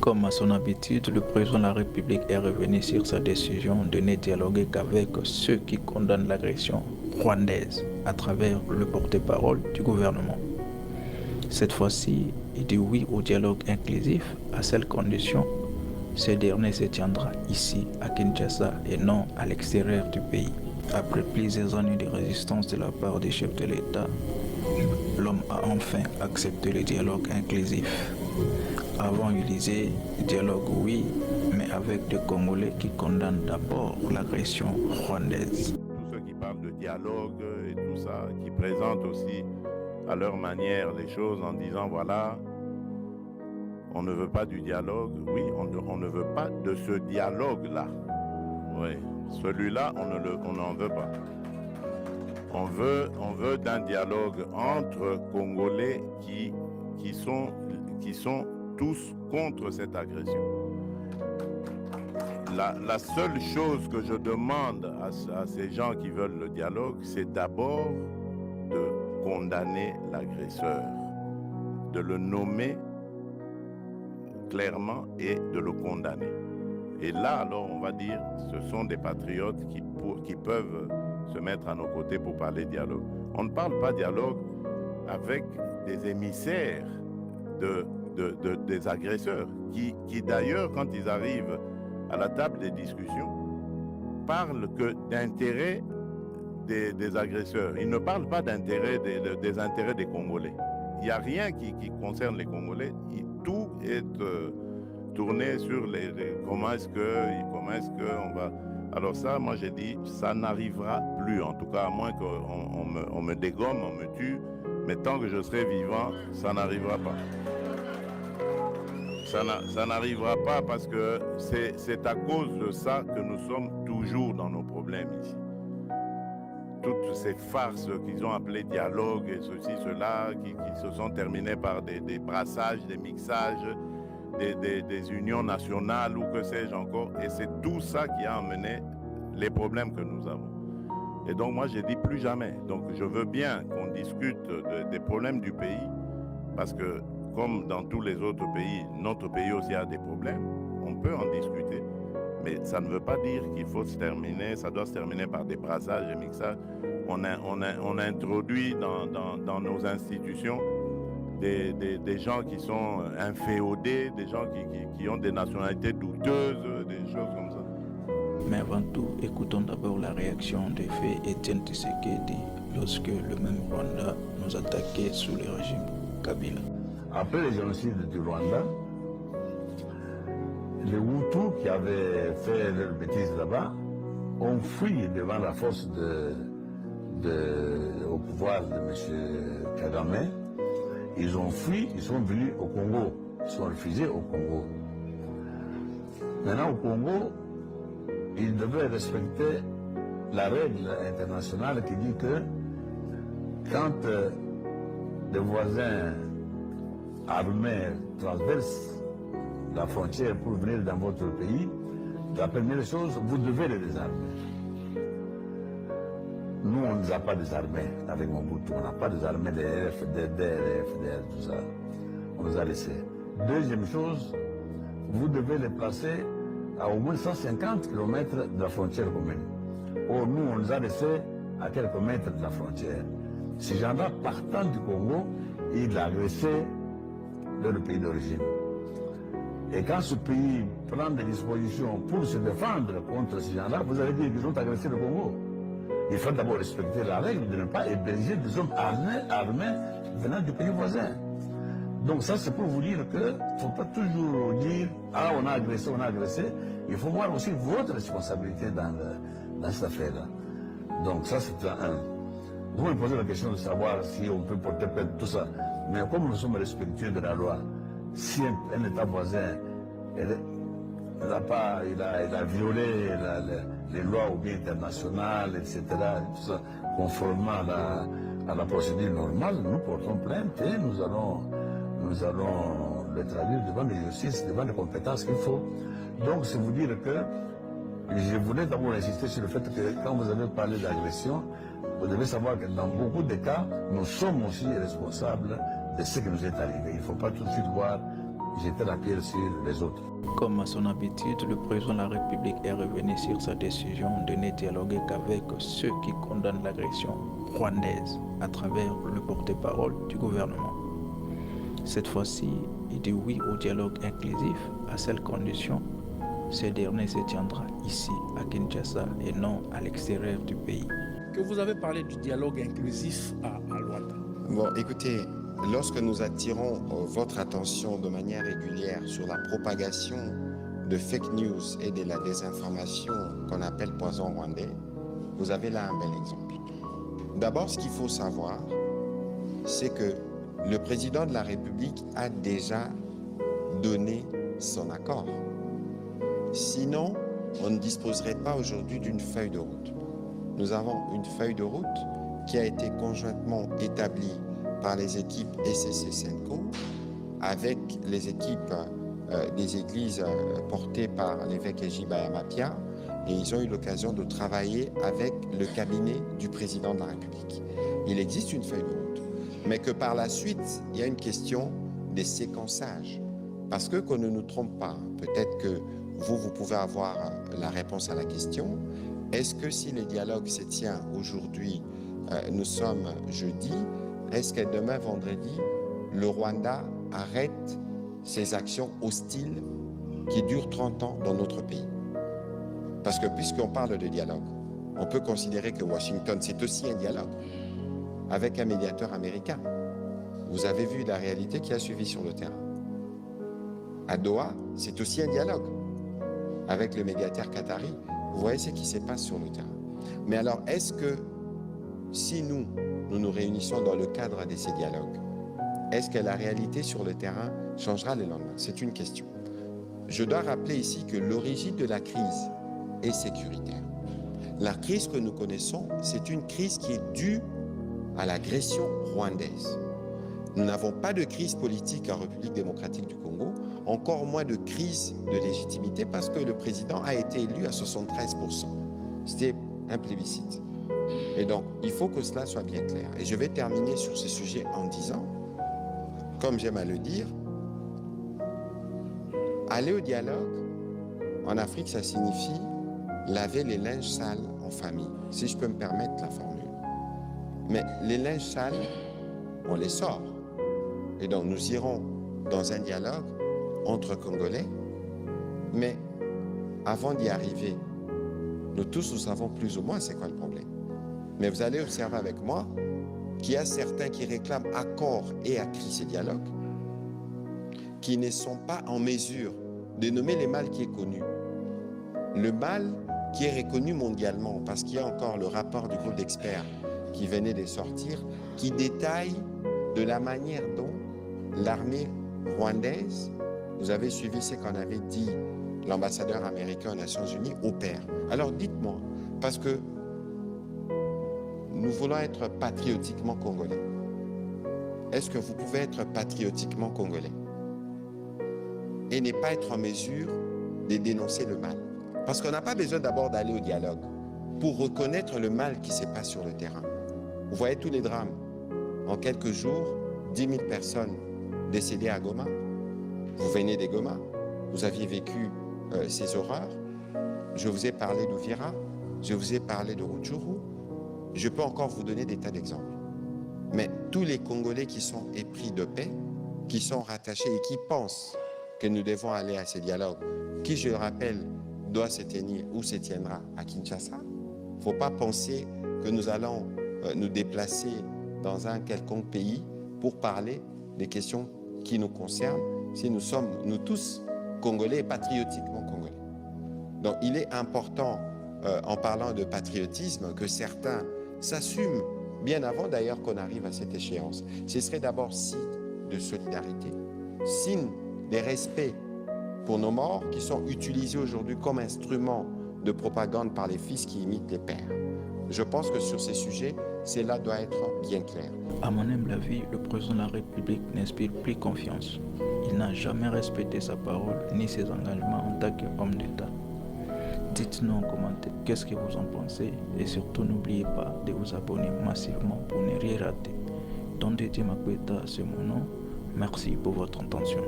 Comme à son habitude, le président de la République est revenu sur sa décision de ne dialoguer qu'avec ceux qui condamnent l'agression rwandaise à travers le porte-parole du gouvernement. Cette fois-ci, il dit oui au dialogue inclusif à seule condition ce dernier se tiendra ici à Kinshasa et non à l'extérieur du pays. Après plusieurs années de résistance de la part des chefs de l'État, l'homme a enfin accepté le dialogue inclusif. Avant, il disait dialogue oui, mais avec des Congolais qui condamnent d'abord l'agression rwandaise. Tous ceux qui parlent de dialogue et tout ça, qui présentent aussi à leur manière les choses en disant voilà, on ne veut pas du dialogue. Oui, on ne veut pas de ce dialogue-là. Oui, celui-là, on n'en veut pas. On veut d'un dialogue entre Congolais qui sont tous contre cette agression. La seule chose que je demande à ces gens qui veulent le dialogue, c'est d'abord de condamner l'agresseur, de le nommer clairement et de le condamner. Et là, alors, on va dire, ce sont des patriotes qui peuvent se mettre à nos côtés pour parler dialogue. On ne parle pas dialogue avec des émissaires des agresseurs, qui d'ailleurs, quand ils arrivent à la table des discussions, parlent que d'intérêt des agresseurs. Ils ne parlent pas d'intérêt des intérêts des Congolais. Il n'y a rien qui concerne les Congolais. Tout est tourné sur comment est-ce qu'on va... Alors ça, moi j'ai dit, ça n'arrivera plus, en tout cas, à moins qu'on me dégomme, on me tue, mais tant que je serai vivant, ça n'arrivera pas. Ça n'arrivera pas parce que c'est à cause de ça que nous sommes toujours dans nos problèmes ici. Toutes ces farces qu'ils ont appelées dialogue et ceci, cela, qui se sont terminées par des brassages, des mixages, des unions nationales ou que sais-je encore. Et c'est tout ça qui a amené les problèmes que nous avons. Et donc moi j'ai dit plus jamais. Donc je veux bien qu'on discute des problèmes du pays parce que comme dans tous les autres pays, notre pays aussi a des problèmes. On peut en discuter. Mais ça ne veut pas dire qu'il faut se terminer, ça doit se terminer par des brassages et mixages. On introduit dans nos institutions des gens qui sont inféodés, des gens qui ont des nationalités douteuses, des choses comme ça. Mais avant tout, écoutons d'abord la réaction des faits Étienne Tshisekedi lorsque le même Rwanda nous attaquait sous le régime Kabila. Après le génocide du Rwanda, les Hutus qui avaient fait leur bêtise là-bas ont fui devant la force au pouvoir de M. Kagame. Ils ont fui, ils sont venus au Congo, ils sont réfugiés au Congo. Maintenant au Congo, ils devaient respecter la règle internationale qui dit que quand des voisins armés traversent la frontière pour venir dans votre pays, la première chose, vous devez les désarmer. Nous, on ne nous a pas désarmés avec Mobutu, on n'a pas désarmé les FDR, tout ça. On nous a laissés. Deuxième chose, vous devez les placer à au moins 150 km de la frontière commune. Or, nous, on nous a laissés à quelques mètres de la frontière. Ces gens-là, partant du Congo, ils agressaient leur pays d'origine. Et quand ce pays prend des dispositions pour se défendre contre ces gens-là, vous allez dire qu'ils ont agressé le Congo. Il faut d'abord respecter la règle de ne pas héberger des hommes armés venant du pays voisin. Donc ça, c'est pour vous dire qu'il ne faut pas toujours dire « Ah, on a agressé, on a agressé ». Il faut voir aussi votre responsabilité dans cette affaire-là. Donc ça, c'est un. Vous me posez la question de savoir si on peut porter plainte, tout ça. Mais comme nous sommes respectueux de la loi, si un État voisin il a violé les lois ou bien internationales, etc., tout ça, conformément à la procédure normale, nous portons plainte et nous allons le traduire devant les justices, devant les compétences qu'il faut. Donc, c'est vous dire que je voulais d'abord insister sur le fait que quand vous avez parlé d'agression, vous devez savoir que dans beaucoup de cas, nous sommes aussi responsables de ce qui nous est arrivé. Il ne faut pas tout de suite voir jeter la pierre sur les autres. Comme à son habitude, le président de la République est revenu sur sa décision de ne dialoguer qu'avec ceux qui condamnent l'agression rwandaise à travers le porte-parole du gouvernement. Cette fois-ci, il dit oui au dialogue inclusif à seule condition ce dernier se tiendra ici à Kinshasa et non à l'extérieur du pays. Que vous avez parlé du dialogue inclusif à Luanda. Bon, écoutez, lorsque nous attirons votre attention de manière régulière sur la propagation de fake news et de la désinformation qu'on appelle poison rwandais, vous avez là un bel exemple. D'abord, ce qu'il faut savoir, c'est que le président de la République a déjà donné son accord. Sinon, on ne disposerait pas aujourd'hui d'une feuille de route. Nous avons une feuille de route qui a été conjointement établie par les équipes SCC-Senko avec les équipes des églises portées par l'évêque Ejibaya Mapia, et ils ont eu l'occasion de travailler avec le cabinet du président de la République. Il existe une feuille de route, mais que par la suite, il y a une question des séquençages. Parce que qu'on ne nous trompe pas, peut-être que vous pouvez avoir la réponse à la question. Est-ce que si le dialogue se tient aujourd'hui, nous sommes jeudi, est-ce que demain, vendredi, le Rwanda arrête ses actions hostiles qui durent 30 ans dans notre pays? Parce que puisqu'on parle de dialogue, on peut considérer que Washington, c'est aussi un dialogue avec un médiateur américain. Vous avez vu la réalité qui a suivi sur le terrain. À Doha, c'est aussi un dialogue avec le médiateur qatari. Vous voyez ce qui se passe sur le terrain. Mais alors, est-ce que si nous nous réunissons dans le cadre de ces dialogues, est-ce que la réalité sur le terrain changera le lendemain? C'est une question. Je dois rappeler ici que l'origine de la crise est sécuritaire. La crise que nous connaissons, c'est une crise qui est due à l'agression rwandaise. Nous n'avons pas de crise politique en République démocratique du Congo, encore moins de crise de légitimité parce que le président a été élu à 73%. C'était un plébiscite. Et donc, il faut que cela soit bien clair. Et je vais terminer sur ce sujet en disant, comme j'aime à le dire, aller au dialogue, en Afrique, ça signifie laver les linges sales en famille, si je peux me permettre la formule. Mais les linges sales, on les sort. Et donc, nous irons dans un dialogue entre Congolais, mais avant d'y arriver, nous tous, nous savons plus ou moins c'est quoi le problème. Mais vous allez observer avec moi qu'il y a certains qui réclament à corps et à cri ces dialogues, qui ne sont pas en mesure de nommer le mal qui est connu. Le mal qui est reconnu mondialement, parce qu'il y a encore le rapport du groupe d'experts qui venait de sortir, qui détaille de la manière dont l'armée rwandaise, vous avez suivi ce qu'on avait dit l'ambassadeur américain aux Nations Unies, opère. Alors dites-moi, parce que nous voulons être patriotiquement congolais. Est-ce que vous pouvez être patriotiquement congolais et ne pas être en mesure de dénoncer le mal? Parce qu'on n'a pas besoin d'abord d'aller au dialogue pour reconnaître le mal qui se passe sur le terrain. Vous voyez tous les drames. En quelques jours, 10 000 personnes décédées à Goma. Vous venez des Goma, vous aviez vécu ces horreurs. Je vous ai parlé d'Uvira, je vous ai parlé de Rutshuru. Je peux encore vous donner des tas d'exemples. Mais tous les Congolais qui sont épris de paix, qui sont rattachés et qui pensent que nous devons aller à ces dialogues, qui, je le rappelle, doit se tenir ou se tiendra à Kinshasa. Il ne faut pas penser que nous allons nous déplacer dans un quelconque pays pour parler des questions qui nous concernent, si nous sommes, nous tous, Congolais et patriotiquement Congolais. Donc il est important, en parlant de patriotisme, que certains s'assument, bien avant d'ailleurs qu'on arrive à cette échéance. Ce serait d'abord signe de solidarité, signe de respect pour nos morts qui sont utilisés aujourd'hui comme instrument de propagande par les fils qui imitent les pères. Je pense que sur ces sujets, cela doit être bien clair. À mon humble avis, le président de la République n'inspire plus confiance. Il n'a jamais respecté sa parole ni ses engagements en tant qu'homme d'État. Dites-nous en commentaire qu'est-ce que vous en pensez et surtout n'oubliez pas de vous abonner massivement pour ne rien rater. Don Didier Makweta, c'est mon nom. Merci pour votre attention.